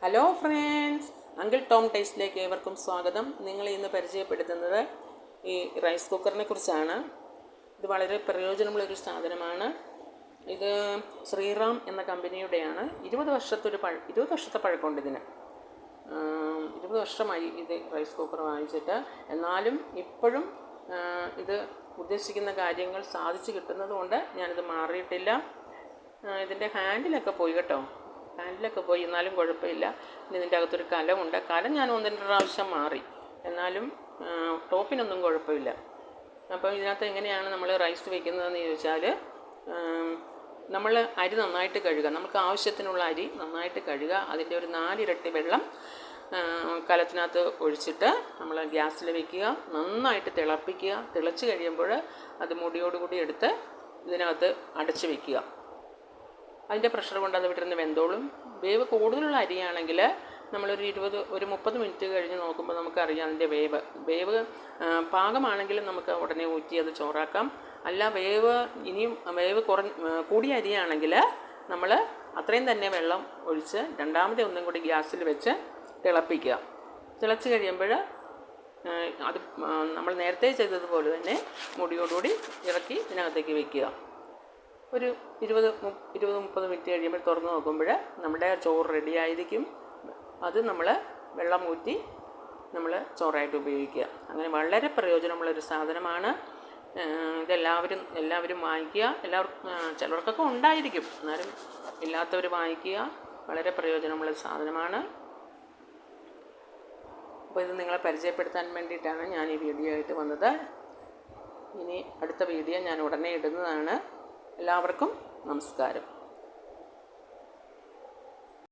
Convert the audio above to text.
Hello friends, uncle Tom ടേസ്റ്റിലേക്ക് ഏവർക്കും സ്വാഗതം. നിങ്ങളെ ഇന്ന് പരിചയപ്പെടുത്തുന്നത് ഈ റൈസ് കുക്കറിനെ കുറിച്ചാണ്. ഇത് വളരെ പ്രയോജനമുള്ളൊരു സാധനമാണ്. ഇത് ശ്രീറാം എന്ന കമ്പനിയുടെയാണ്. 20 വർഷത്തെ പഴക്കമുണ്ട് ഇതിന്. 20 വർഷമായി ഇത് റൈസ് കുക്കർ വാങ്ങിച്ചിട്ട്. എന്നാലും ഇപ്പോഴും ഇത് ഉദ്ദേശിക്കുന്ന കാര്യങ്ങൾ സാധിച്ചു കിട്ടുന്നതുകൊണ്ട് ഞാനിത് മാറിയിട്ടില്ല. ഇതിൻ്റെ ഹാൻഡിലൊക്കെ പോയി കേട്ടോ, എന്നാലും കുഴപ്പമില്ല. ഇനി ഇതിൻ്റെ അകത്തൊരു കലമുണ്ട്. കലം ഞാൻ 1-2 പ്രാവശ്യം മാറി, എന്നാലും ടോപ്പിനൊന്നും കുഴപ്പമില്ല. അപ്പോൾ ഇതിനകത്ത് എങ്ങനെയാണ് നമ്മൾ റൈസ് വയ്ക്കുന്നതെന്ന് ചോദിച്ചാൽ, നമ്മൾ അരി നന്നായിട്ട് കഴുകുക. നമുക്ക് ആവശ്യത്തിനുള്ള അരി നന്നായിട്ട് കഴുകുക. അതിൻ്റെ ഒരു 4 ഇരട്ടി വെള്ളം കലത്തിനകത്ത് ഒഴിച്ചിട്ട് നമ്മൾ ഗ്യാസിൽ വയ്ക്കുക. നന്നായിട്ട് തിളപ്പിക്കുക. തിളച്ച് കഴിയുമ്പോൾ അത് മുടിയോടുകൂടി എടുത്ത് ഇതിനകത്ത് അടച്ച് വയ്ക്കുക. അതിൻ്റെ പ്രഷർ കൊണ്ട് അത് വിട്ടിരുന്ന് വെന്തോളും. വേവ് കൂടുതലുള്ള അരിയാണെങ്കിൽ നമ്മളൊരു 30 മിനിറ്റ് കഴിഞ്ഞ് നോക്കുമ്പോൾ നമുക്കറിയാം അതിൻ്റെ വേവ് പാകമാണെങ്കിലും നമുക്ക് ഉടനെ ഊറ്റി അത് ചോറാക്കാം. അല്ല, വേവ് കൂടിയ അരിയാണെങ്കിൽ നമ്മൾ അത്രയും തന്നെ വെള്ളം ഒഴിച്ച് രണ്ടാമത്തെ ഒന്നും കൂടി ഗ്യാസിൽ വെച്ച് തിളപ്പിക്കുക. തിളച്ച് കഴിയുമ്പോൾ അത് നമ്മൾ നേരത്തെ ചെയ്തതുപോലെ തന്നെ മുടിയോടുകൂടി ഇറക്കി ഇതിനകത്തേക്ക് വയ്ക്കുക. ഒരു 20-30 മിനിറ്റ് കഴിയുമ്പോൾ തുറന്ന് നോക്കുമ്പോൾ നമ്മുടെ ചോറ് റെഡി ആയിരിക്കും. അത് നമ്മൾ വെള്ളം ഊറ്റി നമ്മൾ ചോറായിട്ട് ഉപയോഗിക്കുക. അങ്ങനെ വളരെ പ്രയോജനമുള്ളൊരു സാധനമാണ്. എല്ലാവരും വാങ്ങിക്കുക. ചിലർക്കൊക്കെ ഉണ്ടായിരിക്കും, എന്നാലും ഇല്ലാത്തവർ വാങ്ങിക്കുക. വളരെ പ്രയോജനമുള്ള സാധനമാണ്. അപ്പോൾ ഇത് നിങ്ങളെ പരിചയപ്പെടുത്താൻ വേണ്ടിയിട്ടാണ് ഞാൻ ഈ വീഡിയോ ആയിട്ട് വന്നത്. ഇനി അടുത്ത വീഡിയോ ഞാൻ ഉടനെ ഇടുന്നതാണ്. എല്ലാവർക്കും നമസ്കാരം.